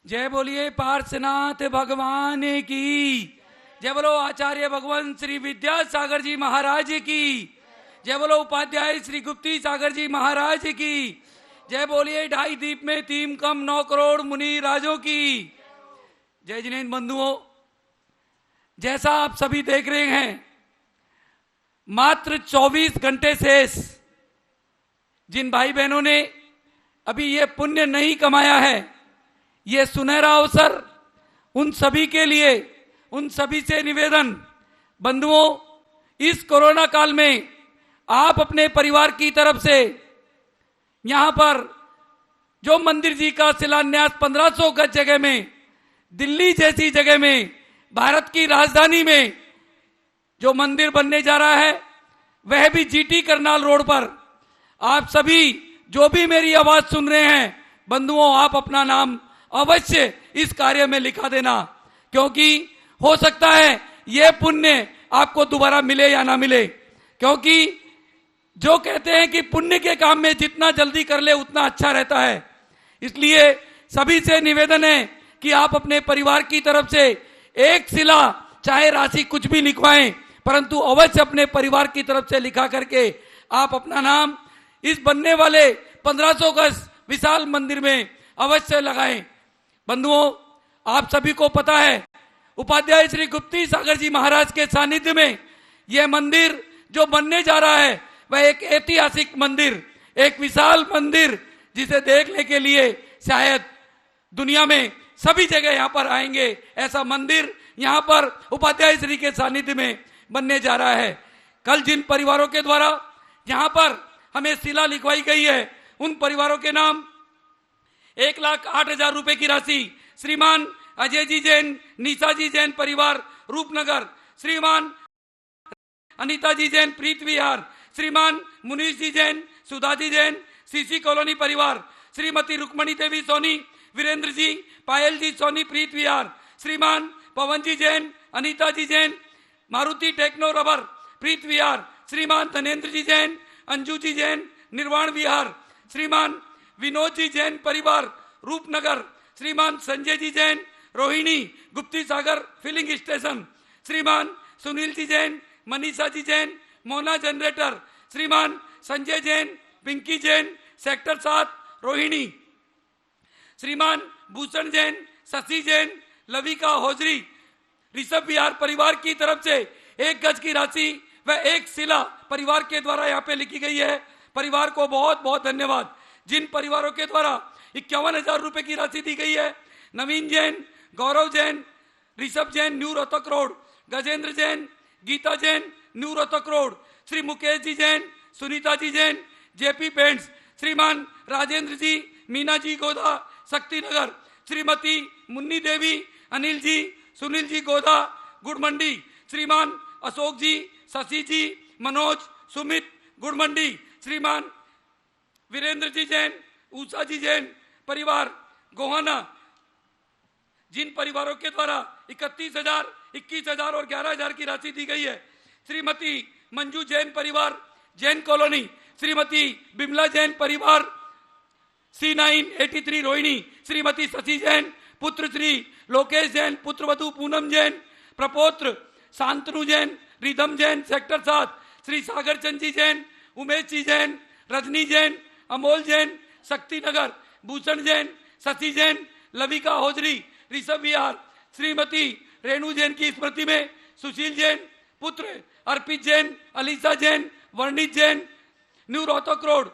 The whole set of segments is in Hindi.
जय बोलिए पार्श्वनाथ भगवान की। जय बोलो आचार्य भगवान श्री विद्यासागर जी महाराज की। जय बोलो उपाध्याय श्री गुप्ती सागर जी महाराज की। जय बोलिए ढाई दीप में तीन कम 9 करोड़ मुनि राजों की। जय जिनेन्द्र बंधुओं, जैसा आप सभी देख रहे हैं, मात्र 24 घंटे शेष जिन भाई बहनों ने अभी ये पुण्य नहीं कमाया है, ये सुनहरा अवसर उन सभी के लिए, उन सभी से निवेदन, बंधुओं, इस कोरोना काल में आप अपने परिवार की तरफ से यहां पर जो मंदिर जी का शिलान्यास 1500 गज जगह में, दिल्ली जैसी जगह में, भारत की राजधानी में जो मंदिर बनने जा रहा है, वह भी जीटी करनाल रोड पर, आप सभी जो भी मेरी आवाज सुन रहे हैं, बंधुओं, आप अपना नाम अवश्य इस कार्य में लिखा देना, क्योंकि हो सकता है यह पुण्य आपको दोबारा मिले या ना मिले। क्योंकि जो कहते हैं कि पुण्य के काम में जितना जल्दी कर ले उतना अच्छा रहता है। इसलिए सभी से निवेदन है कि आप अपने परिवार की तरफ से एक शिला, चाहे राशि कुछ भी लिखवाएं, परंतु अवश्य अपने परिवार की तरफ से लिखा करके आप अपना नाम इस बनने वाले 1500 गज विशाल मंदिर में अवश्य लगाएं। बंधुओं, आप सभी को पता है, उपाध्याय श्री गुप्ती सागर जी महाराज के सानिध्य में यह मंदिर जो बनने जा रहा है, वह एक ऐतिहासिक मंदिर, एक विशाल मंदिर, जिसे देखने के लिए शायद दुनिया में सभी जगह यहां पर आएंगे। ऐसा मंदिर यहां पर उपाध्याय श्री के सानिध्य में बनने जा रहा है। कल जिन परिवारों के द्वारा यहां पर हमें शिला लिखवाई गई है, उन परिवारों के नाम 1,08,000 रुपए की राशि श्रीमान अजय जी जैन, निशा जी जैन परिवार रूपनगर, श्रीमान अनीता जी जैन प्रीत विहार, श्रीमान मुनीष जी जैन, सुधा जी जैन सीसी कॉलोनी परिवार, श्रीमती रुक्मणी देवी सोनी, वीरेंद्र जी, पायल जी सोनी प्रीत विहार, श्रीमान पवन जी जैन, अनीता जी जैन, मारुति टेक्नो रबर प्रीत विहार, श्रीमान धनेन्द्र जी जैन, अंजू जी जैन निर्वाण विहार, श्रीमान विनोद जी जैन परिवार रूपनगर, श्रीमान संजय जी जैन रोहिणी गुप्ती सागर फिलिंग स्टेशन, श्रीमान सुनील जी जैन, मनीषा जी जैन मोना जनरेटर, श्रीमान संजय जैन, पिंकी जैन सेक्टर 7 रोहिणी, श्रीमान भूषण जैन, शशि जैन, लविका होजरी, ऋषभ विहार परिवार की तरफ से 1 गज की राशि व 1 शिला परिवार के द्वारा यहाँ पे लिखी गई है। परिवार को बहुत बहुत धन्यवाद। जिन परिवारों के द्वारा 51,000 रुपए की राशि दी गई है, Naveen Jain, Gaurav Jain, Rishabh Jain new Rohtak road, Gajendra Jain, Geeta Jain new Rohtak road, Shri Mukesh ji Jain, Sunita ji Jain JP paints, श्रीमान राजेंद्र जी, मीना जी गोदा शक्ति नगर, श्रीमती मुन्नी देवी, अनिल जी, सुनील जी गोदा गुड़ मंडी, श्रीमान अशोक जी, शशि जी, मनोज, सुमित गुड़ मंडी, श्रीमान वीरेंद्र जी जैन, उषा जी जैन परिवार गोहाना। जिन परिवारों के द्वारा 31,000, 21,000 और 11,000 की राशि दी गई है, श्रीमती मंजू जैन परिवार जैन कॉलोनी, श्रीमती बिमला जैन परिवार C983 रोहिणी, श्रीमती शशि जैन पुत्र श्री लोकेश जैन, पुत्रवधु पूनम जैन, प्रपोत्र शांतनु जैन, रिधम जैन सेक्टर 7, श्री सागर चंद जी जैन, उमेश जी जैन, रजनी जैन, अमोल जैन शक्ति नगर, भूषण जैन, शशि जैन, लविका होजरी ऋषभ विहार, श्रीमती रेणु जैन की स्मृति में सुशील जैन पुत्र अर्पित जैन, अलीसा जैन, वर्णित जैन न्यू रोहतक रोड,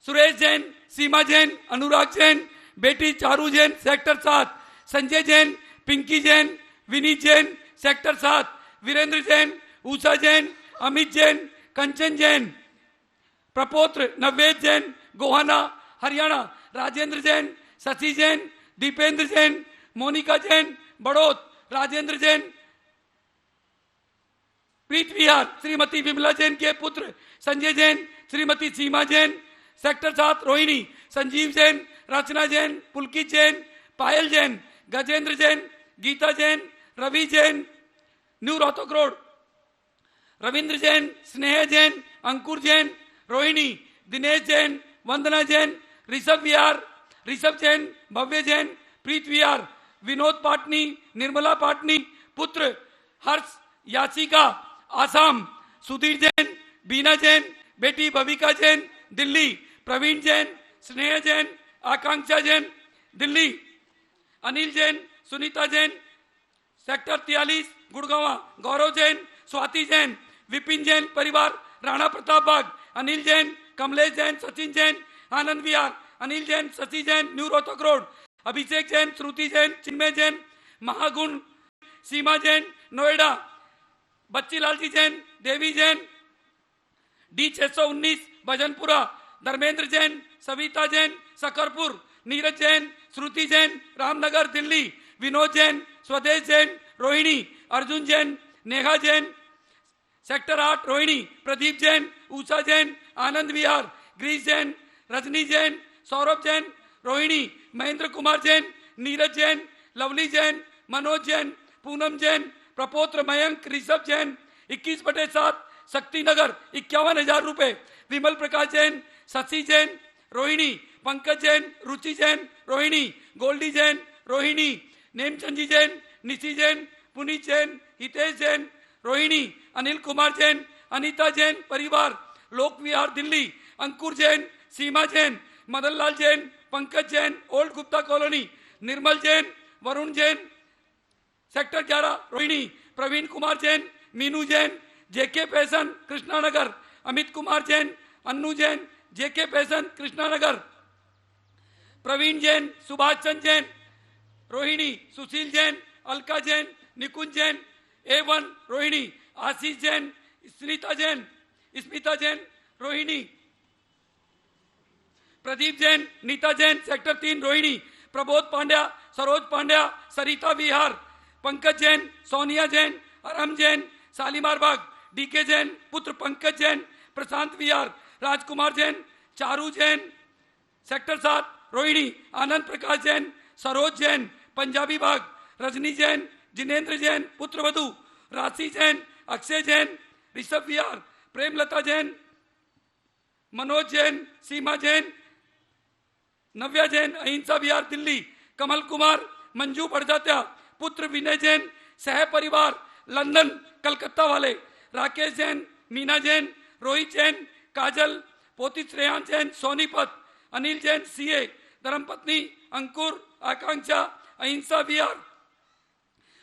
सुरेश जैन, सीमा जैन, अनुराग जैन, बेटी चारू जैन सेक्टर 7, संजय जैन, पिंकी जैन, विनीत जैन सेक्टर 7, वीरेंद्र जैन, उषा जैन, अमित जैन, कंचन जैन, प्रपोत्र नववेद जैन गोहाना हरियाणा, राजेंद्र जैन, शशि जैन, दीपेंद्र जैन, मोनिका जैन बड़ौत, राजेंद्र जैन प्रीत विहार, श्रीमती विमला जैन के पुत्र संजय जैन, श्रीमती सीमा जैन सेक्टर 7 रोहिणी, संजीव जैन, रचना जैन, पुलकित जैन, पायल जैन, गजेंद्र जैन, गीता जैन, रवि जैन न्यू रोहतक रोड, रविंद्र जैन, स्नेह जैन, अंकुर जैन रोहिणी, दिनेश जैन, वंदना जैन ऋषभ विहार, ऋषभ जैन, भव्य जैन, प्रीत विहार, विनोद पाटनी, निर्मला पाटनी, पुत्र हर्ष याचिका आसाम, सुधीर जैन, बीना जैन, बेटी भविका जैन दिल्ली, प्रवीण जैन, स्नेह जैन, आकांक्षा जैन दिल्ली, अनिल जैन, सुनीता जैन सेक्टर 43 गुड़गांव, गौरव जैन, स्वाति जैन, विपिन जैन परिवार राणा प्रताप बाग, अनिल जैन, कमलेश जैन, सचिन जैन आनंद विहार, अनिल जैन, शशि जैन न्यू रोहतक रोड, अभिषेक जैन, श्रुति जैन, चिन्मय जैन महागुण, सीमा जैन नोएडा, बच्ची लालजी जैन, देवी जैन D619 भजनपुरा, धर्मेंद्र जैन, सविता जैन सकरपुर, नीरज जैन, श्रुति जैन रामनगर दिल्ली, विनोद जैन, स्वदेश Jain Rohini, Arjun Jain, Neha Jain sector 8 Rohini, Pradeep Jain, Usha Jain Anand Vihar, Greece Jain, Rajni Jain, Saurabh Jain Rohini, Mahendra Kumar Jain, Neeraj Jain, lovely Jain, Manoj Jain, Poonam Jain, प्रपोत्र Mayank, Rishabh Jain 21/7 Shaktinagar 51,000 रुपए, विमल प्रकाश जैन, शशि जैन रोहिणी, पंकज जैन, रुचि जैन रोहिणी, गोल्डी जैन रोहिणी, नेमचंदी जैन, निशी जैन, पुनीत जैन, हितेश जैन रोहिणी, अनिल कुमार जैन, अनीता जैन परिवार लोक विहार दिल्ली, अंकुर जैन, सीमा Jain, Madan Lal Jain, Pankaj Jain old Gupta colony, Nirmal Jain, Varun Jain sector 11 Rohini, Praveen Kumar Jain, Meenu Jain, जेके फैशन कृष्णानगर, अमित कुमार जैन, अन्नू जैन, जेके फैशन कृष्णानगर, प्रवीण जैन, सुभाष चंद जैन रोहिणी, सुशील जैन, अलका जैन, निकुंज जैन A1 रोहिणी, आशीष जैन, स्मिता जैन रोहिणी, प्रदीप जैन, नीता जैन सेक्टर 3 रोहिणी, प्रबोध पांड्या, सरोज पांड्या, सरिता विहार, पंकज जैन, सोनिया जैन, अरम जैन, शालीमार बाग, डीके जैन, पुत्र पंकज जैन, प्रशांत विहार, राजकुमार जैन, चारू जैन, सेक्टर 7 रोहिणी, आनंद प्रकाश जैन, सरोज जैन, पंजाबी बाग, रजनी जैन, जिनेन्द्र जैन, पुत्र वधु, राशि जैन, अक्षय जैन, ऋषभ विहार, प्रेमलता जैन, मनोज जैन, सीमा जैन, नव्या जैन, अहिंसा विहार दिल्ली, कमल कुमार, मंजू बड़जात्या, पुत्र विनय जैन, सह परिवार लंदन कलकत्ता वाले, राकेश जैन, मीना जैन, रोहित जैन, काजल, पोती श्रेयान जैन, सोनीपत, अनिल जैन CA, धर्मपत्नी अंकुर, आकांक्षा, अहिंसा विहार,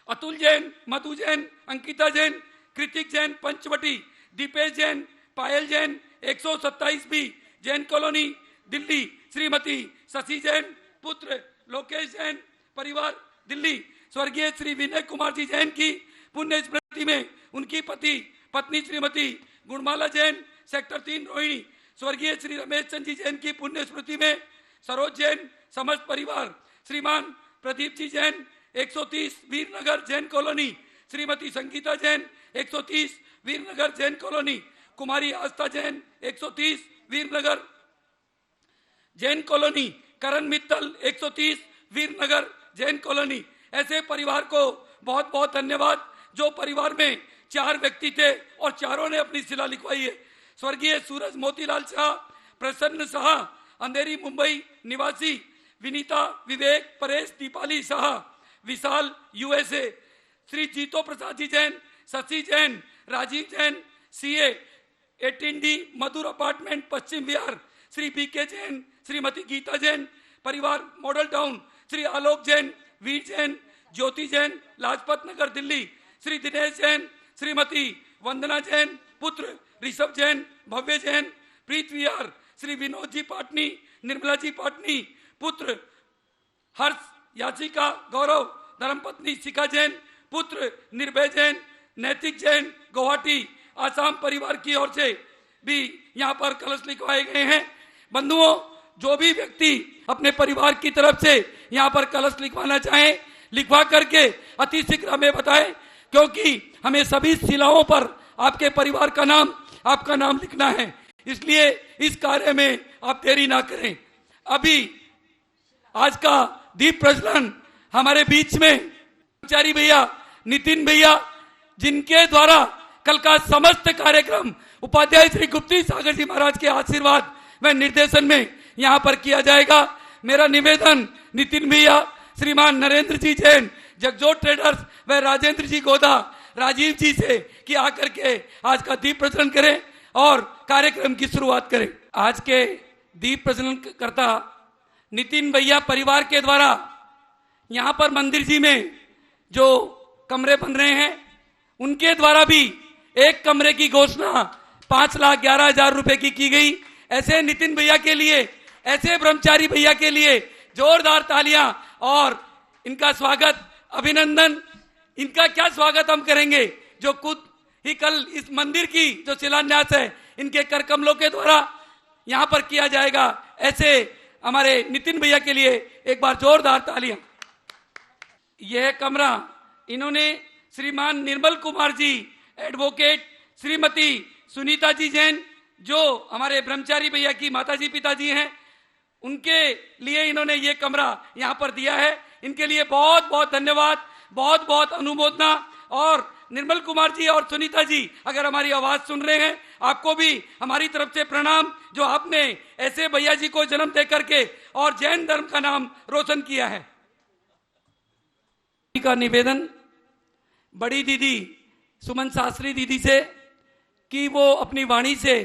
अतुल जैन, मधु जैन, अंकिता जैन, कृतिक जैन पंचवटी, दीपेश जैन, पायल जैन 127B जैन कॉलोनी दिल्ली, श्रीमती शशि जैन, पुत्र लोकेश जैन परिवार दिल्ली, स्वर्गीय श्री विनय कुमार जी जैन की पुण्य स्मृति में उनकी पत्नी श्रीमती गुणमाला जैन सेक्टर 3 रोहिणी, स्वर्गीय श्री रमेश चंद जी जैन की पुण्य स्मृति में सरोज जैन समस्त परिवार, श्रीमान प्रदीप जी जैन 130 वीरनगर जैन कॉलोनी, श्रीमती संगीता जैन 130 वीरनगर जैन कॉलोनी, कुमारी आस्था जैन 130 वीरनगर जैन कॉलोनी, करण मित्तल 130 वीरनगर जैन कॉलोनी। ऐसे परिवार को बहुत बहुत धन्यवाद जो परिवार में 4 व्यक्ति थे और चारों ने अपनी शिला लिखवाई है। स्वर्गीय सूरज मोतीलाल शाह, प्रसन्न शाह अंधेरी मुंबई निवासी, विनीता विवेक परेश दीपाली शाह विशाल USA, श्री जीतो प्रसाद जी जैन, शशि जैन, राजीव जैन CA 18D मधुर अपार्टमेंट पश्चिम विहार, श्री BK जैन, श्रीमती गीता जैन परिवार मॉडल टाउन, श्री आलोक जैन, वीर जैन, ज्योति जैन लाजपत नगर दिल्ली, श्री दिनेश जैन, श्रीमती वंदना जैन, पुत्र ऋषभ जैन, भव्य जैन प्रीत विहार, श्री विनोद जी पाटनी, निर्मला जी पाटनी, पुत्र हर्ष याचिका गौरव, धर्मपत्नी शिखा जैन, पुत्र निर्भय जैन, नैतिक जैन गुवाहाटी आसाम परिवार की ओर से भी यहाँ पर कलश लिखवाए गए हैं। बंधुओं, जो भी व्यक्ति अपने परिवार की तरफ से यहाँ पर कलश लिखवाना चाहें, लिखवा करके अति शीघ्र हमें बताएं, क्योंकि हमें सभी शिलाओं पर आपके परिवार का नाम, आपका नाम लिखना है। इसलिए इस कार्य में आप देरी ना करें। अभी आज का दीप प्रज्वलन हमारे बीच में कर्मचारी भैया, नितिन भैया, जिनके द्वारा कल का समस्त कार्यक्रम उपाध्याय श्री गुप्ती सागर जी महाराज के आशीर्वाद व निर्देशन में यहाँ पर किया जाएगा। मेरा निवेदन नितिन भैया, श्रीमान नरेंद्र जी जैन, जगजोत ट्रेडर्स व राजेंद्र जी गोदा, राजीव जी से कि आकर के आज का दीप प्रज्वलन करें और कार्यक्रम की शुरुआत करें। आज के दीप प्रज्वलन करता नितिन भैया परिवार के द्वारा यहाँ पर मंदिर जी में जो कमरे बन रहे हैं उनके द्वारा भी एक कमरे की घोषणा 5,11,000 रुपए की गई। ऐसे नितिन भैया के लिए, ऐसे ब्रह्मचारी भैया के लिए जोरदार तालियां और इनका स्वागत, अभिनंदन। इनका क्या स्वागत हम करेंगे जो खुद ही कल इस मंदिर की जो शिलान्यास है इनके कर कमलों के द्वारा यहां पर किया जाएगा। ऐसे हमारे नितिन भैया के लिए एक बार जोरदार तालियां। यह कमरा इन्होंने श्रीमान निर्मल कुमार जी, एडवोकेट श्रीमती सुनीता जी जैन, जो हमारे ब्रह्मचारी भैया की माताजी पिताजी हैं, उनके लिए इन्होंने ये कमरा यहां पर दिया है। इनके लिए बहुत बहुत धन्यवाद, बहुत बहुत अनुमोदना। और निर्मल कुमार जी और सुनीता जी अगर हमारी आवाज सुन रहे हैं, आपको भी हमारी तरफ से प्रणाम, जो आपने ऐसे भैया जी को जन्म दे करके और जैन धर्म का नाम रोशन किया है। का निवेदन बड़ी दीदी सुमन शास्त्री दीदी से कि वो अपनी वाणी से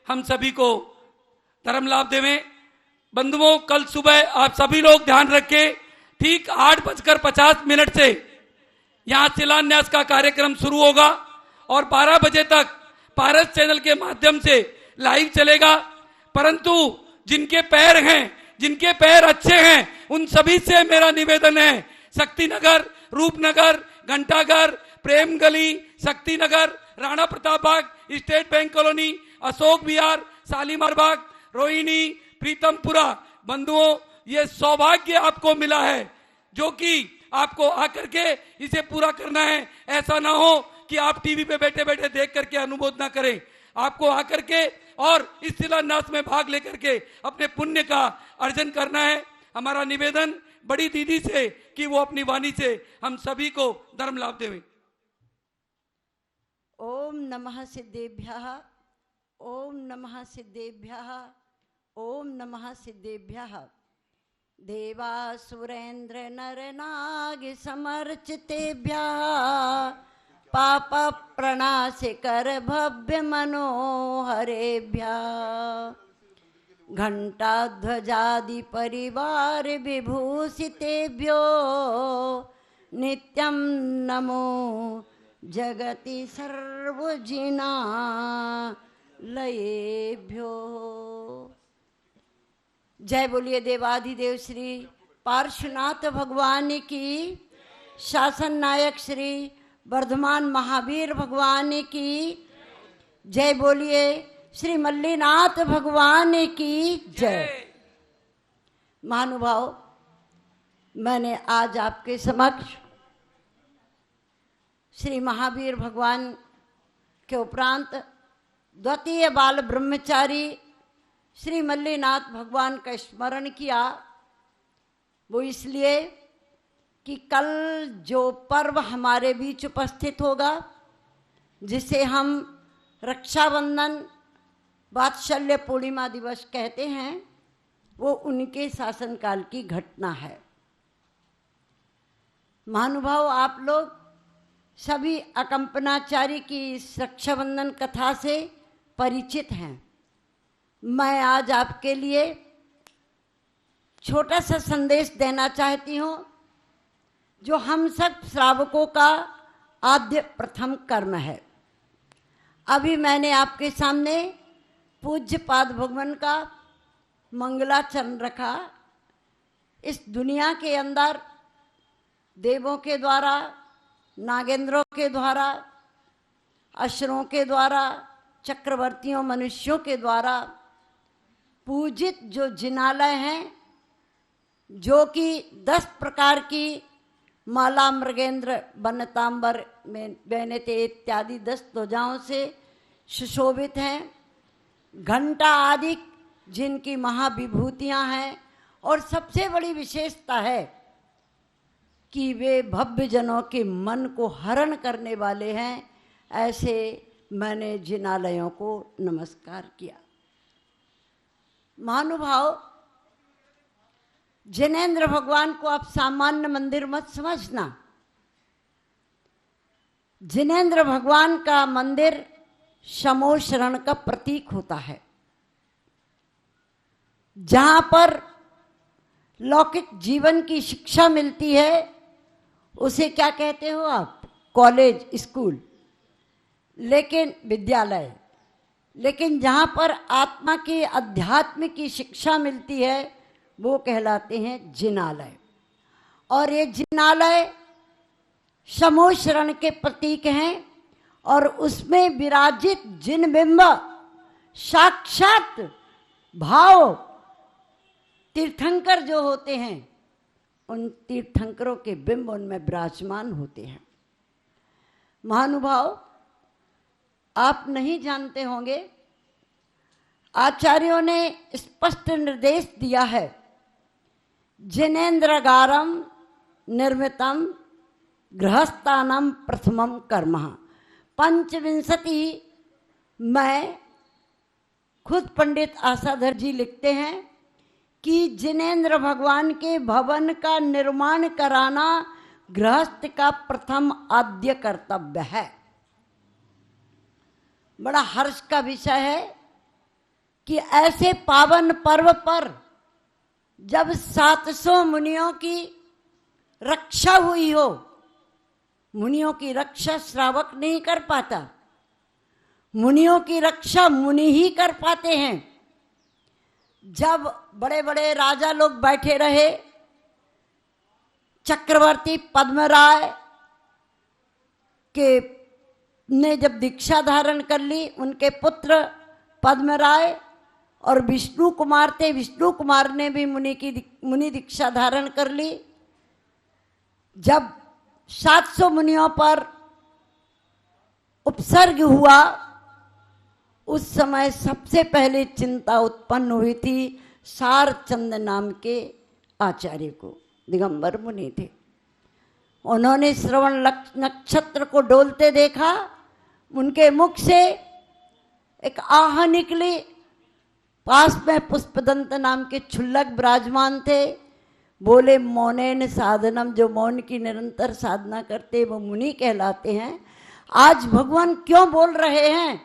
हम सभी को धर्म लाभ देवें। बंधुओं, कल सुबह आप सभी लोग ध्यान रखें, ठीक 8:50 से यहाँ शिलान्यास का कार्यक्रम शुरू होगा और 12 बजे तक पारस चैनल के माध्यम से लाइव चलेगा। परंतु जिनके पैर हैं, जिनके पैर अच्छे हैं, उन सभी से मेरा निवेदन है, शक्तिनगर, रूपनगर, घंटाघर, प्रेम गली, शक्तिनगर, राणा प्रताप बाग, state bank colony, Ashok Vihar, Shalimar बाग, रोहिणी, प्रीतमपुरा, बंधुओं, ये सौभाग्य आपको मिला है जो कि आपको आकर के इसे पूरा करना है। ऐसा ना हो कि आप टीवी पे बैठे बैठे देख करके अनुमोदना करें। आपको आकर के और इस शिलान्यास में भाग लेकर के अपने पुण्य का अर्जन करना है। हमारा निवेदन बड़ी दीदी से कि वो अपनी वाणी से हम सभी को धर्म लाभ देवें। ओम नमः सिद्धेभ्यः, ओम नमः सिद्धेभ्यः, ओम नमः सिद्धेभ्यः। देवासुरेन्द्र नर नाग समर्चितेभ्यः पाप प्रणाशि कर भव्य मनोहरेभ्यः। घंटाध्वजादि परिवार विभूषितेभ्यो नित्यं नमो जगति सर्वजिना लयेभ्यो। जय बोलिए देवाधिदेव श्री पार्श्वनाथ भगवान की, शासन नायक श्री वर्धमान महावीर भगवान की जय बोलिए, श्री मल्लीनाथ भगवान की जय। महानुभाव, मैंने आज आपके समक्ष श्री महावीर भगवान के उपरांत द्वितीय बाल ब्रह्मचारी श्री मल्लीनाथ भगवान का स्मरण किया। वो इसलिए कि कल जो पर्व हमारे बीच उपस्थित होगा, जिसे हम रक्षाबंधन वात्सल्य पूर्णिमा दिवस कहते हैं, वो उनके शासनकाल की घटना है। महानुभाव, आप लोग सभी अकंपनाचारी की इस रक्षाबंधन कथा से परिचित हैं। मैं आज आपके लिए छोटा सा संदेश देना चाहती हूँ, जो हम सब श्रावकों का आद्य प्रथम कर्म है। अभी मैंने आपके सामने पूज्य पाद भगवान का मंगलाचरण रखा। इस दुनिया के अंदर देवों के द्वारा, नागेंद्रों के द्वारा, असुरों के द्वारा, चक्रवर्तियों मनुष्यों के द्वारा पूजित जो जिनालय हैं, जो कि 10 प्रकार की माला, मृगेंद्र, बनतांबर, बेनते इत्यादि 10 ध्वजाओं से सुशोभित हैं, घंटा आदि जिनकी महाविभूतियां हैं, और सबसे बड़ी विशेषता है कि वे भव्य जनों के मन को हरण करने वाले हैं। ऐसे मैंने जिनालयों को नमस्कार किया। महानुभाव, जिनेंद्र भगवान को आप सामान्य मंदिर मत समझना। जिनेंद्र भगवान का मंदिर शमो शरण का प्रतीक होता है, जहां पर लौकिक जीवन की शिक्षा मिलती है। उसे क्या कहते हो आप? कॉलेज, स्कूल, लेकिन विद्यालय। लेकिन जहां पर आत्मा की, अध्यात्म की शिक्षा मिलती है वो कहलाते हैं जिनालय। और ये जिनालय शमो शरण के प्रतीक हैं और उसमें विराजित जिन बिंब साक्षात भाव तीर्थंकर जो होते हैं, उन तीर्थंकरों के बिंब उनमें विराजमान होते हैं। महानुभाव, आप नहीं जानते होंगे, आचार्यों ने स्पष्ट निर्देश दिया है, जिनेन्द्रगारम निर्मितम गृहस्थानम प्रथमम कर्म। पंचविंशति में खुद पंडित आशाधर जी लिखते हैं कि जिनेंद्र भगवान के भवन का निर्माण कराना गृहस्थ का प्रथम आद्य कर्तव्य है। बड़ा हर्ष का विषय है कि ऐसे पावन पर्व पर जब 700 मुनियों की रक्षा हुई हो, मुनियों की रक्षा श्रावक नहीं कर पाता, मुनियों की रक्षा मुनि ही कर पाते हैं। जब बड़े बड़े राजा लोग बैठे रहे, चक्रवर्ती पद्मराय के ने जब दीक्षा धारण कर ली, उनके पुत्र पद्मराय और विष्णु कुमार थे, विष्णु कुमार ने भी मुनि दीक्षा धारण कर ली। जब 700 मुनियों पर उपसर्ग हुआ, उस समय सबसे पहले चिंता उत्पन्न हुई थी सारचंद नाम के आचार्य को। दिगंबर मुनि थे, उन्होंने श्रवण नक्षत्र को डोलते देखा, उनके मुख से एक आह निकली। पास में पुष्पदंत नाम के क्षुल्लक विराजमान थे, बोले मौनेन साधनम, जो मौन की निरंतर साधना करते वो मुनि कहलाते हैं। आज भगवान क्यों बोल रहे हैं,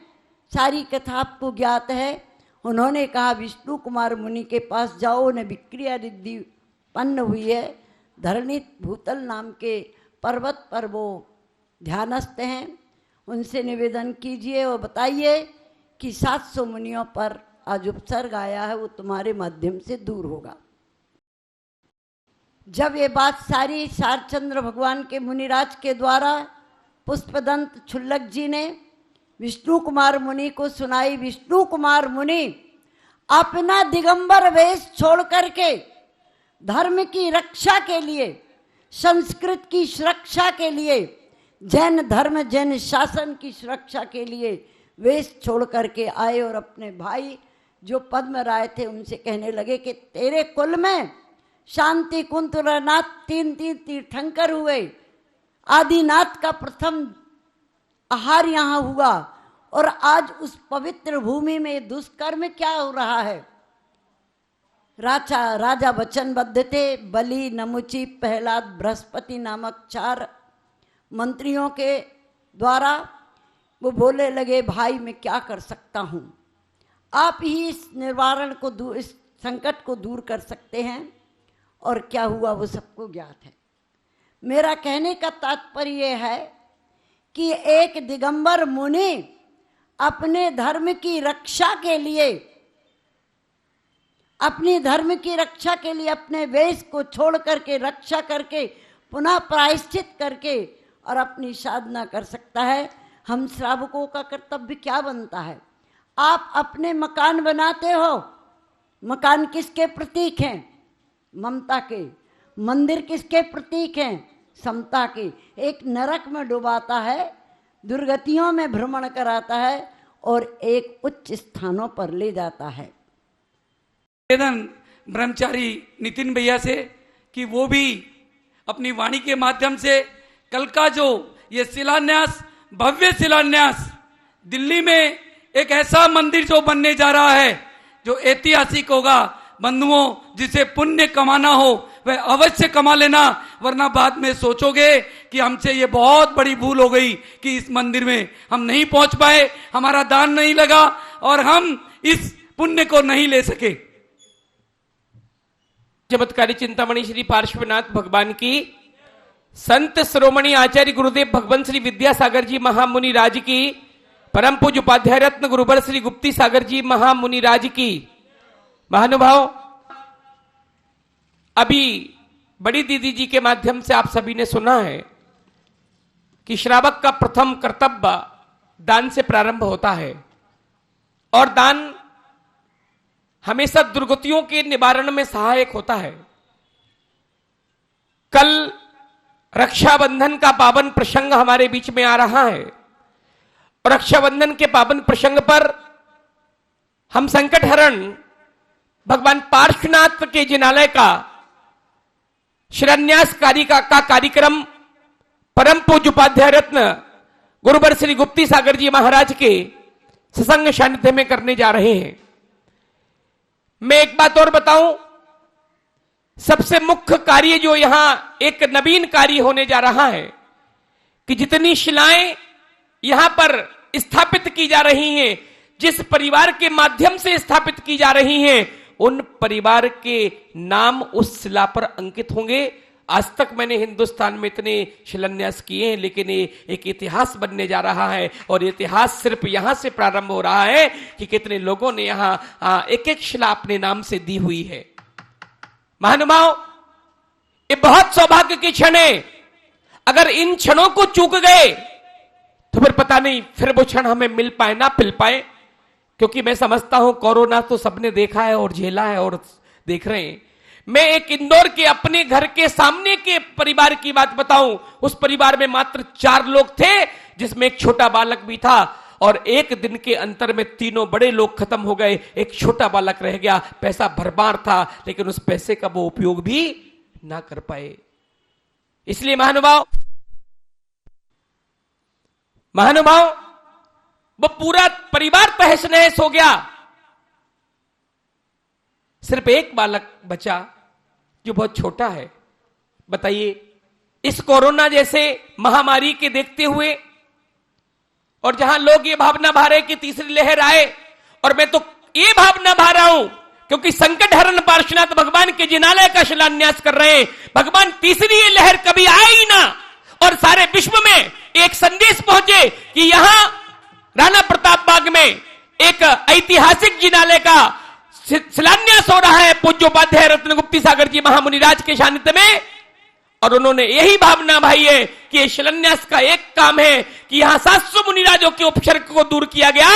सारी कथा आपको ज्ञात है। उन्होंने कहा विष्णु कुमार मुनि के पास जाओ, उन्हें विक्रिया रिद्धि उत्पन्न हुई है। धरणी भूतल नाम के पर्वत पर वो ध्यानस्थ हैं, उनसे निवेदन कीजिए और बताइए कि 700 मुनियों पर आज उपसर्ग आया है, वो तुम्हारे माध्यम से दूर होगा। जब ये बात सारी सारचंद्र भगवान के मुनिराज के द्वारा पुष्पदंत क्षुल्लक जी ने विष्णु कुमार मुनि को सुनाई, विष्णु कुमार मुनि अपना दिगंबर वेश छोड़ करके धर्म की रक्षा के लिए, संस्कृत की सुरक्षा के लिए, जैन धर्म जैन शासन की सुरक्षा के लिए वेश छोड़ करके आए और अपने भाई जो पद्मराय थे उनसे कहने लगे कि तेरे कुल में शांति कुंतलनाथ तीन तीर्थंकर हुए, आदिनाथ का प्रथम आहार यहाँ हुआ और आज उस पवित्र भूमि में दुष्कर्म क्या हो रहा है। राजा वचनबद्ध थे, बलि, नमुची, प्रहलाद, बृहस्पति नामक 4 मंत्रियों के द्वारा वो बोले लगे भाई मैं क्या कर सकता हूँ, आप ही इस निवारण को इस संकट को दूर कर सकते हैं। और क्या हुआ वो सबको ज्ञात है। मेरा कहने का तात्पर्य है कि एक दिगंबर मुनि अपने धर्म की रक्षा के लिए, अपनी धर्म की रक्षा के लिए अपने वेश को छोड़ करके, रक्षा करके, पुनः प्रायश्चित करके और अपनी साधना कर सकता है। हम श्रावकों का कर्तव्य क्या बनता है? आप अपने मकान बनाते हो, मकान किसके प्रतीक हैं? ममता के। मंदिर किसके प्रतीक हैं? समता के। एक नरक में डुबाता है, दुर्गतियों में भ्रमण कराता है और एक उच्च स्थानों पर ले जाता है। निवेदन ब्रह्मचारी नितिन भैया से कि वो भी अपनी वाणी के माध्यम से कल का जो ये शिलान्यास, भव्य शिलान्यास, दिल्ली में एक ऐसा मंदिर जो बनने जा रहा है जो ऐतिहासिक होगा, बंधुओं, जिसे पुण्य कमाना हो वह अवश्य कमा लेना, वरना बाद में सोचोगे कि हमसे ये बहुत बड़ी भूल हो गई कि इस मंदिर में हम नहीं पहुंच पाए, हमारा दान नहीं लगा और हम इस पुण्य को नहीं ले सके। चमत्कारी चिंतामणि श्री पार्श्वनाथ भगवान की, संत श्रोमणी आचार्य गुरुदेव भगवान श्री विद्यासागर जी महामुनि राज की, परम पूज्य उपाध्याय रत्न गुरुवर श्री गुप्ती सागर जी महामुनि राज की। महानुभाव, अभी बड़ी दीदी जी के माध्यम से आप सभी ने सुना है कि श्रावक का प्रथम कर्तव्य दान से प्रारंभ होता है और दान हमेशा दुर्गतियों के निवारण में सहायक होता है। कल रक्षाबंधन का पावन प्रसंग हमारे बीच में आ रहा है और रक्षाबंधन के पावन प्रसंग पर हम संकट हरण भगवान पार्श्वनाथ के जिनालय का शिलान्यास का कार्यक्रम परम पूज्य उपाध्याय रत्न गुरुवर श्री गुप्ती सागर जी महाराज के सत्संग सानिध्य में करने जा रहे हैं। मैं एक बात और बताऊं, सबसे मुख्य कार्य जो यहां एक नवीन कार्य होने जा रहा है कि जितनी शिलाएं यहां पर स्थापित की जा रही हैं, जिस परिवार के माध्यम से स्थापित की जा रही हैं, उन परिवार के नाम उस शिला पर अंकित होंगे। आज तक मैंने हिंदुस्तान में इतने शिलान्यास किए हैं, लेकिन ये एक इतिहास बनने जा रहा है और इतिहास सिर्फ यहां से प्रारंभ हो रहा है कि कितने लोगों ने यहां एक एक शिला अपने नाम से दी हुई है। महानुभाव, ये बहुत सौभाग्य की क्षण है। अगर इन क्षणों को चूक गए तो फिर पता नहीं फिर वो क्षण हमें मिल पाए ना मिल पाए, क्योंकि मैं समझता हूं कोरोना तो सबने देखा है और झेला है और देख रहे हैं। मैं एक इंदौर के अपने घर के सामने के परिवार की बात बताऊं। उस परिवार में मात्र 4 लोग थे, जिसमें एक छोटा बालक भी था और एक दिन के अंतर में तीनों बड़े लोग खत्म हो गए, एक छोटा बालक रह गया। पैसा भरमार था, लेकिन उस पैसे का वो उपयोग भी ना कर पाए। इसलिए महानुभाव, वो पूरा परिवार तहस नहस हो गया। सिर्फ एक बालक बचा जो बहुत छोटा है। बताइए, इस कोरोना जैसे महामारी के देखते हुए और जहां लोग ये भावना भा रहे कि तीसरी लहर आए, और मैं तो ये भावना भा रहा हूं क्योंकि संकट हरण पार्श्वनाथ भगवान के जिनालय का शिलान्यास कर रहे हैं। भगवान तीसरी ये लहर कभी आए ही ना और सारे विश्व में एक संदेश पहुंचे कि यहां राणा प्रताप बाग में एक ऐतिहासिक जिनालय का शिलान्यास हो रहा है पूज्य उपाध्याय रत्न गुप्ती सागर जी महामुनि राज के सानिध्य में। और उन्होंने यही भावना भाई है कि ये शिलान्यास का एक काम है कि यहां 700 मुनिराजों के उपसर्ग को दूर किया गया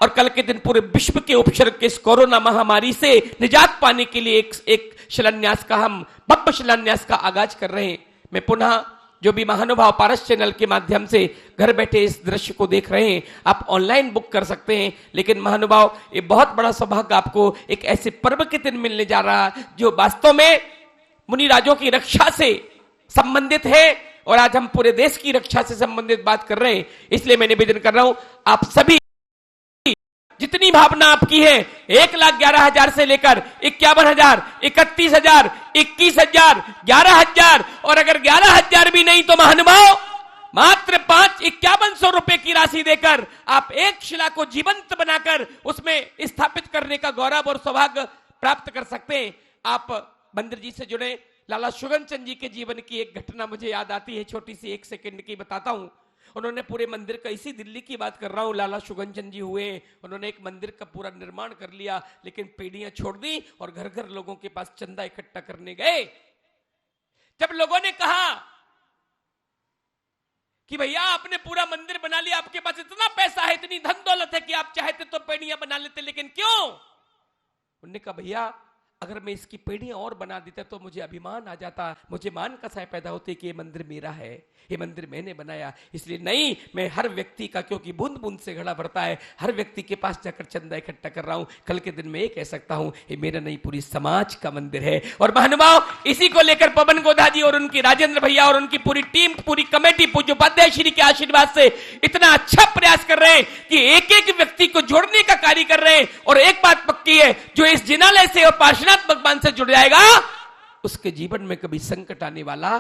और कल के दिन पूरे विश्व के उपसर्ग के इस कोरोना महामारी से निजात पाने के लिए एक शिलान्यास का, हम भव्य शिलान्यास का आगाज कर रहे हैं। मैं पुनः जो भी महानुभाव पारस चैनल के माध्यम से घर बैठे इस दृश्य को देख रहे हैं, आप ऑनलाइन बुक कर सकते हैं। लेकिन महानुभाव, ये बहुत बड़ा सौभाग्य आपको एक ऐसे पर्व के दिन मिलने जा रहा है जो वास्तव में मुनिराजों की रक्षा से संबंधित है और आज हम पूरे देश की रक्षा से संबंधित बात कर रहे हैं। इसलिए मैं निवेदन कर रहा हूं, आप सभी जितनी भावना आपकी है, 1,11,000 से लेकर 51,000, 31,000, 21,000, 11,000 और अगर 11,000 भी नहीं तो महानुभाव मात्र 5,51,100 रुपए की राशि देकर आप एक शिला को जीवंत बनाकर उसमें स्थापित करने का गौरव और सौभाग्य प्राप्त कर सकते हैं। आप मंदिर जी से जुड़े लाला शुगनचंद जी के जीवन की एक घटना मुझे याद आती है, छोटी सी 1 सेकंड की बताता हूं। उन्होंने पूरे मंदिर का, इसी दिल्ली की बात कर रहा हूं, लाला शुगनचंद जी हुए, उन्होंने एक मंदिर का पूरा निर्माण कर लिया, लेकिन पेड़ियां छोड़ दी और घर घर लोगों के पास चंदा इकट्ठा करने गए। जब लोगों ने कहा कि भैया आपने पूरा मंदिर बना लिया, आपके पास इतना पैसा है, इतनी धन दौलत है कि आप चाहते तो पेड़ियां बना लेते, लेकिन क्यों? उन्होंने कहा भैया अगर मैं इसकी पेड़ियां और बना देता तो मुझे अभिमान आ जाता, मुझे मान कसाय पैदा होती कि ये मंदिर मेरा है, ये मंदिर मैंने बनाया। इसलिए नहीं, मैं हर व्यक्ति का, क्योंकि बूंद बूंद से घड़ा भरता है, हर व्यक्ति के पास जाकर चंदा इकट्ठा कर रहा हूं। कल के दिन में ये कह सकता हूं ये मेरा नहीं, पूरी समाज का मंदिर है। और महानुभाव, इसी को लेकर पवन गोधा जी और उनकी राजेंद्र भैया और उनकी पूरी टीम, पूरी कमेटी पूज्य उपाध्याय श्री के आशीर्वाद से इतना अच्छा प्रयास कर रहे हैं कि एक एक व्यक्ति को जोड़ने का कार्य कर रहे हैं। और एक बात पक्की है, जो इस जिनालय से और पार्षद पार्श्वनाथ भगवान से जुड़ जाएगा उसके जीवन में कभी संकट आने वाला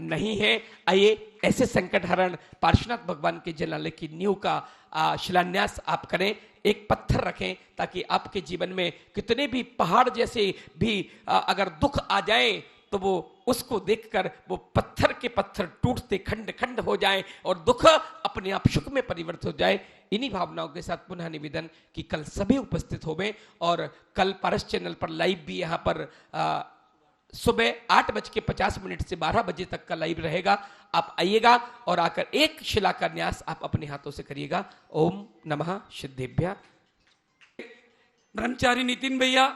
नहीं है। आइए ऐसे संकट हरण पार्श्वनाथ भगवान के जलालय की नींव का शिलान्यास आप करें। एक पत्थर रखें ताकि आपके जीवन में कितने भी पहाड़ जैसे भी अगर दुख आ जाए तो वो उसको देखकर वो पत्थर के पत्थर टूटते खंड खंड हो जाएं और दुख अपने आप सुख में परिवर्तित हो जाए। इन्हीं भावनाओं के साथ पुनः निवेदन कि कल सभी उपस्थित होंगे और कल पारस चैनल पर लाइव भी यहाँ पर सुबह 8:50 से 12 बजे तक का लाइव रहेगा। आप आइएगा और आकर एक शिला का न्यास आप अपने हाथों से करिएगा। ओम नमः सिद्धेभ्य। ब्रह्मचारी नितिन भैया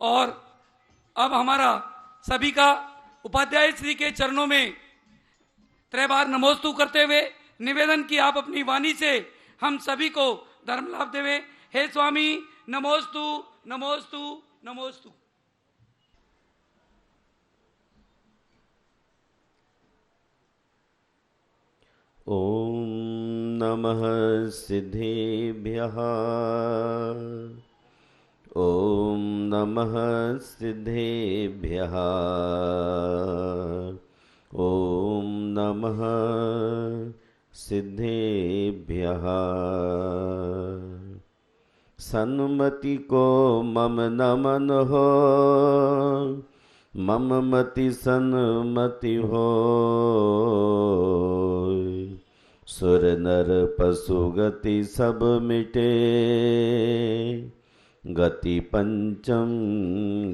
और अब हमारा सभी का उपाध्याय श्री के चरणों में त्रय बार नमोस्तु करते हुए निवेदन की आप अपनी वाणी से हम सभी को धर्म लाभ देवे। हे स्वामी नमोस्तु नमोस्तु नमोस्तु। ओम नमः सिद्धेभ्यः। ओम नमः सिद्धेभ्यः। ओम नमः सिद्धेभ्यः। सन्मति को मम नमन हो, मम मति सन्मति हो। सुर नर पशु गति सब मिटे, गति पंचम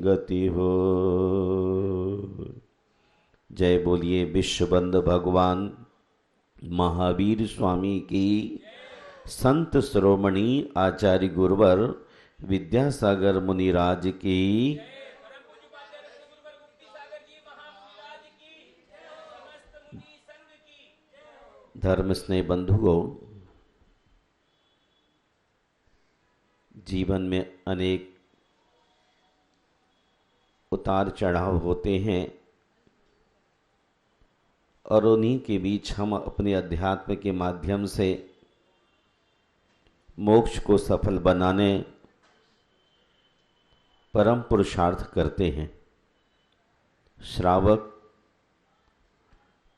गति हो। जय बोलिए विश्वबंद भगवान महावीर स्वामी की। संत शिरोमणि आचार्य गुरुवर विद्यासागर मुनिराज की। धर्म स्नेह बंधुओं, जीवन में अनेक उतार चढ़ाव होते हैं और उन्हीं के बीच हम अपने अध्यात्म के माध्यम से मोक्ष को सफल बनाने परम पुरुषार्थ करते हैं। श्रावक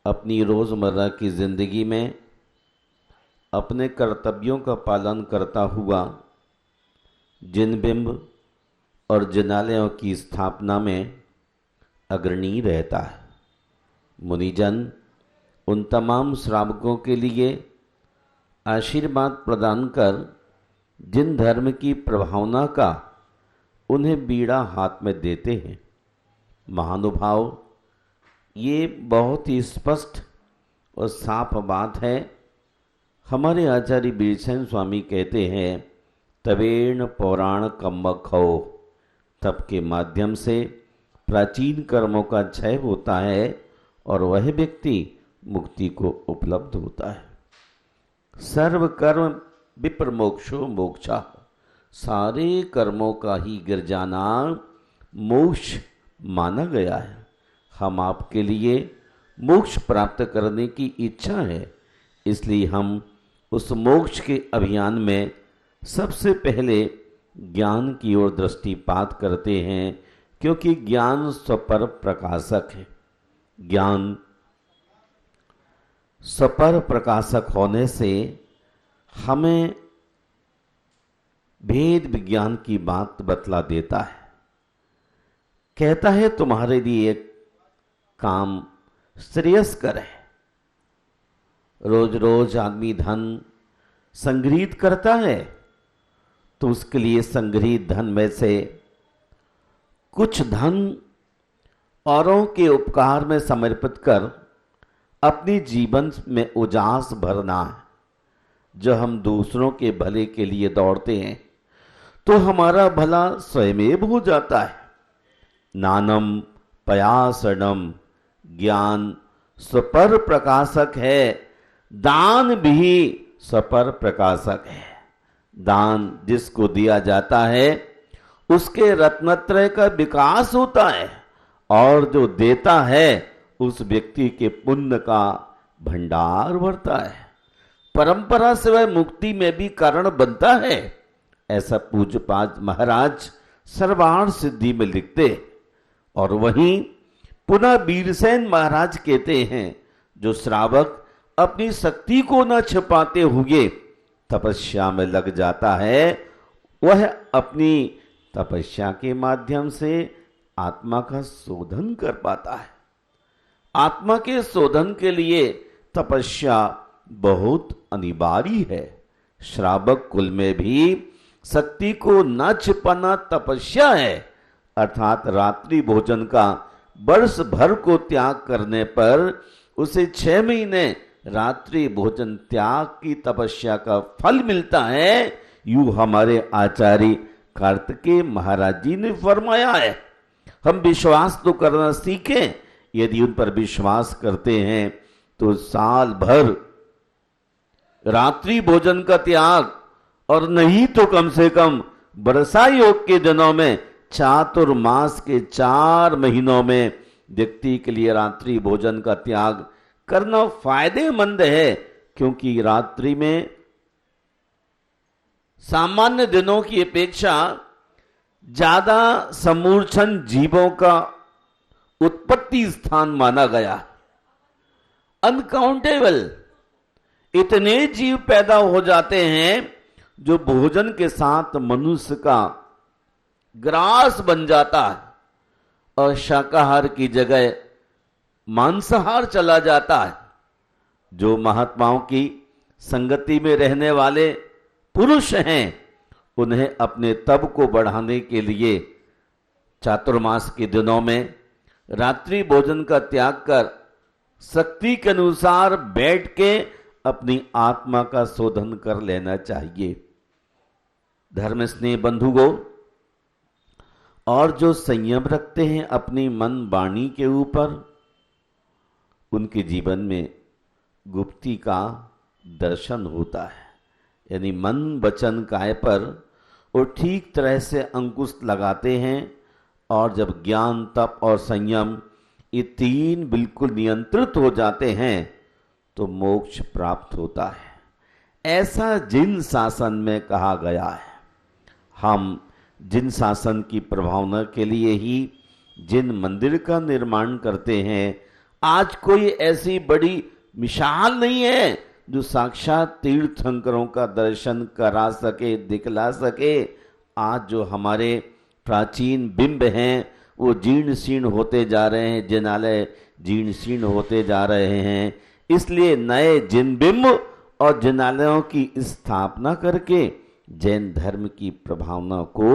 अपनी रोज़मर्रा की जिंदगी में अपने कर्तव्यों का पालन करता हुआ जिन बिंब और जिनालयों की स्थापना में अग्रणी रहता है। मुनिजन उन तमाम श्रावकों के लिए आशीर्वाद प्रदान कर जिन धर्म की प्रभावना का उन्हें बीड़ा हाथ में देते हैं। महानुभाव, ये बहुत ही स्पष्ट और साफ बात है। हमारे आचार्य बीरसेन स्वामी कहते हैं, तवेण पौराण कम्मखो, तप के माध्यम से प्राचीन कर्मों का क्षय होता है और वह व्यक्ति मुक्ति को उपलब्ध होता है। सर्व कर्म विप्र मोक्षो मोक्षा, सारे कर्मों का ही गिर जाना मोक्ष माना गया है। हम आपके लिए मोक्ष प्राप्त करने की इच्छा है, इसलिए हम उस मोक्ष के अभियान में सबसे पहले ज्ञान की ओर दृष्टिपात करते हैं, क्योंकि ज्ञान स्वपर प्रकाशक है। ज्ञान स्वपर प्रकाशक होने से हमें भेद विज्ञान की बात बतला देता है। कहता है तुम्हारे लिए एक काम श्रेयस्कर है। रोज रोज आदमी धन संग्रहित करता है तो उसके लिए संग्रहित धन में से कुछ धन औरों के उपकार में समर्पित कर अपनी जीवन में उजास भरना है। जो हम दूसरों के भले के लिए दौड़ते हैं तो हमारा भला स्वयमेव हो जाता है। नानम पयासनम, ज्ञान स्वपर प्रकाशक है, दान भी स्वपर प्रकाशक है। दान जिसको दिया जाता है उसके रत्नत्रय का विकास होता है और जो देता है उस व्यक्ति के पुण्य का भंडार भरता है। परंपरा से वह मुक्ति में भी कारण बनता है। ऐसा पूज्यपाद महाराज सर्वार्थ सिद्धि में लिखते। और वहीं पुनः वीरसेन महाराज कहते हैं, जो श्रावक अपनी शक्ति को न छिपाते हुए तपस्या में लग जाता है, वह अपनी तपस्या के माध्यम से आत्मा का शोधन कर पाता है। आत्मा के शोधन के लिए तपस्या बहुत अनिवार्य है। श्रावक कुल में भी शक्ति को न छिपाना तपस्या है, अर्थात रात्रि भोजन का वर्ष भर को त्याग करने पर उसे 6 महीने रात्रि भोजन त्याग की तपस्या का फल मिलता है। यूं हमारे आचार्य कार्तिकेय महाराज जी ने फरमाया है। हम विश्वास तो करना सीखें। यदि उन पर विश्वास करते हैं तो साल भर रात्रि भोजन का त्याग, और नहीं तो कम से कम वर्षा योग के दिनों में चातुर्मास के 4 महीनों में व्यक्ति के लिए रात्रि भोजन का त्याग करना फायदेमंद है, क्योंकि रात्रि में सामान्य दिनों की अपेक्षा ज्यादा समूर्छन जीवों का उत्पत्ति स्थान माना गया। अनकाउंटेबल इतने जीव पैदा हो जाते हैं जो भोजन के साथ मनुष्य का ग्रास बन जाता है, और शाकाहार की जगह मांसाहार चला जाता है। जो महात्माओं की संगति में रहने वाले पुरुष हैं, उन्हें अपने तप को बढ़ाने के लिए चातुर्मास के दिनों में रात्रि भोजन का त्याग कर शक्ति के अनुसार बैठ के अपनी आत्मा का शोधन कर लेना चाहिए। धर्म स्नेह बंधुगो, और जो संयम रखते हैं अपनी मन वाणी के ऊपर, उनके जीवन में गुप्ती का दर्शन होता है। यानी मन वचन काय पर वो ठीक तरह से अंकुश लगाते हैं, और जब ज्ञान तप और संयम ये 3 बिल्कुल नियंत्रित हो जाते हैं तो मोक्ष प्राप्त होता है। ऐसा जिन शासन में कहा गया है। हम जिन शासन की प्रभावना के लिए ही जिन मंदिर का निर्माण करते हैं। आज कोई ऐसी बड़ी मिसाल नहीं है जो साक्षात तीर्थंकरों का दर्शन करा सके, दिखला सके। आज जो हमारे प्राचीन बिंब हैं वो जीर्ण शीर्ण होते जा रहे हैं, जिनालय जीर्ण शीर्ण होते जा रहे हैं। इसलिए नए जिन बिंब और जिनालयों की स्थापना करके जैन धर्म की प्रभावना को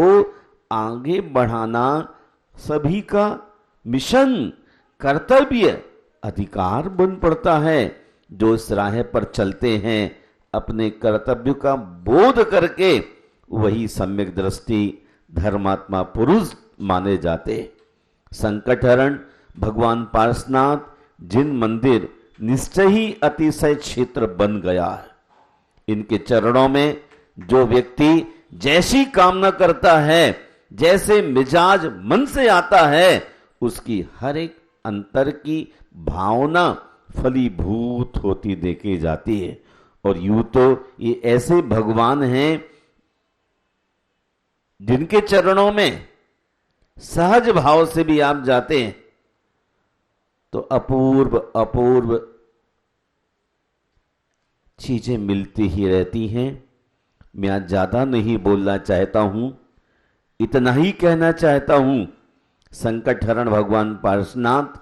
आगे बढ़ाना सभी का मिशन, कर्तव्य, अधिकार बन पड़ता है। जो इस राह पर चलते हैं अपने कर्तव्य का बोध करके वही सम्यक दृष्टि धर्मात्मा पुरुष माने जाते। संकटहरण भगवान पार्श्वनाथ जिन मंदिर निश्चय ही अतिशय क्षेत्र बन गया है। इनके चरणों में जो व्यक्ति जैसी कामना करता है, जैसे मिजाज मन से आता है, उसकी हर एक अंतर की भावना फलीभूत होती देखी जाती है। और यूं तो ये ऐसे भगवान हैं जिनके चरणों में सहज भाव से भी आप जाते हैं तो अपूर्व अपूर्व चीजें मिलती ही रहती हैं। मैं आज ज्यादा नहीं बोलना चाहता हूं, इतना ही कहना चाहता हूं, संकटहरण भगवान पार्श्वनाथ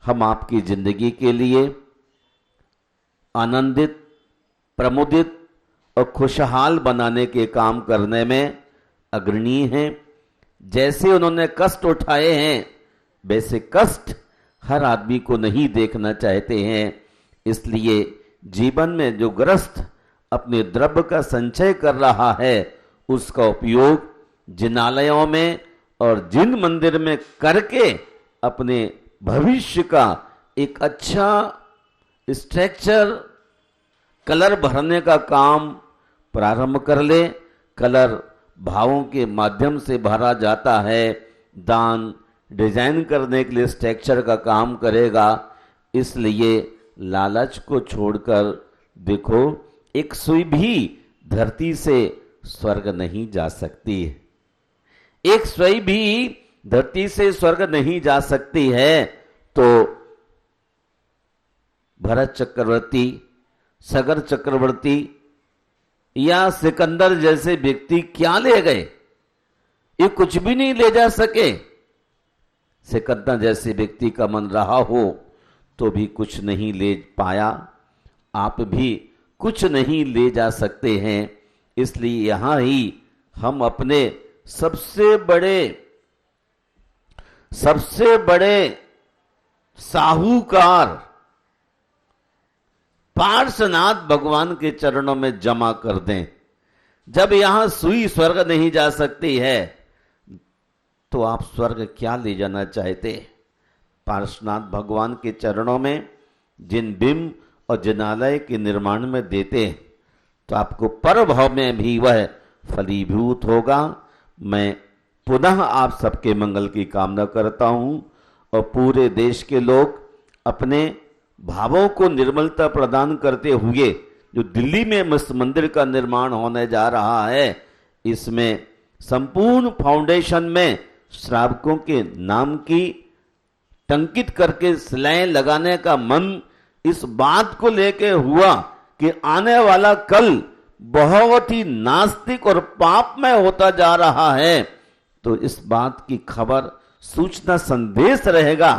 हम आपकी जिंदगी के लिए आनंदित, प्रमुदित और खुशहाल बनाने के काम करने में अग्रणी हैं। जैसे उन्होंने कष्ट उठाए हैं वैसे कष्ट हर आदमी को नहीं देखना चाहते हैं। इसलिए जीवन में जो गृहस्थ अपने द्रव्य का संचय कर रहा है उसका उपयोग जिनालयों में और जिन मंदिर में करके अपने भविष्य का एक अच्छा स्ट्रक्चर, कलर भरने का काम प्रारंभ कर ले। कलर भावों के माध्यम से भरा जाता है। दान डिजाइन करने के लिए स्ट्रक्चर का काम करेगा। इसलिए लालच को छोड़कर देखो, एक सुई भी धरती से स्वर्ग नहीं जा सकती। एक स्वयं भी धरती से स्वर्ग नहीं जा सकती है, तो भरत चक्रवर्ती, सगर चक्रवर्ती या सिकंदर जैसे व्यक्ति क्या ले गए? ये कुछ भी नहीं ले जा सके। सिकंदर जैसे व्यक्ति का मन रहा हो तो भी कुछ नहीं ले पाया, आप भी कुछ नहीं ले जा सकते हैं। इसलिए यहां ही हम अपने सबसे बड़े साहूकार पार्श्वनाथ भगवान के चरणों में जमा कर दें। जब यहां सुई स्वर्ग नहीं जा सकती है तो आप स्वर्ग क्या ले जाना चाहते? पार्श्वनाथ भगवान के चरणों में जिन बिंब और जिनालय के निर्माण में देते हैं तो आपको परभव में भी वह फलीभूत होगा। मैं पुनः आप सबके मंगल की कामना करता हूं और पूरे देश के लोग अपने भावों को निर्मलता प्रदान करते हुए जो दिल्ली में इस मंदिर का निर्माण होने जा रहा है, इसमें संपूर्ण फाउंडेशन में श्रावकों के नाम की टंकित करके सिलाएं लगाने का मन इस बात को लेके हुआ कि आने वाला कल बहुत ही नास्तिक और पापमय होता जा रहा है। तो इस बात की खबर, सूचना, संदेश रहेगा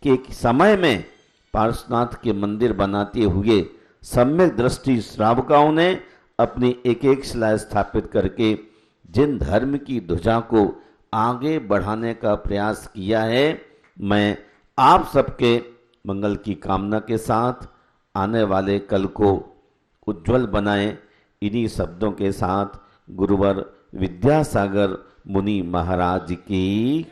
कि एक समय में पार्श्वनाथ के मंदिर बनाते हुए सम्यक दृष्टि श्रावकाओं ने अपनी एक एक शिला स्थापित करके जिन धर्म की ध्वजा को आगे बढ़ाने का प्रयास किया है, मैं आप सबके मंगल की कामना के साथ आने वाले कल को उज्जवल बनाएं। इन्हीं शब्दों के साथ गुरुवर विद्यासागर मुनि महाराज की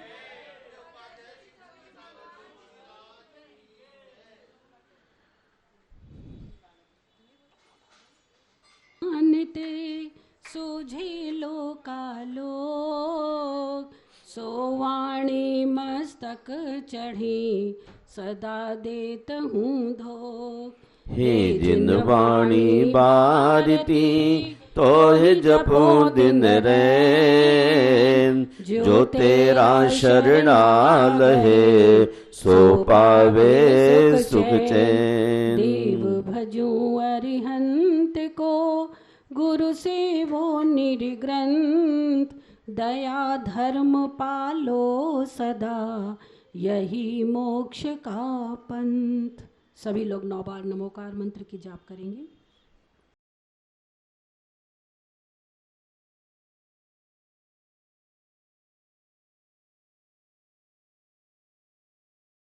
सूझे लोकालोक, सोवाणी मस्तक चढ़ी सदा देत हूँ धोख। हे जिन वाणी बारती तो हे जपो दिन रैन, जो तेरा शरणाल है सो पावे सुख चैन। देव भजूं अरिहंत को गुरु से वो निर्ग्रंथ, दया धर्म पालो सदा यही मोक्ष का पंथ। सभी लोग 9 बार नमोकार मंत्र की जाप करेंगे।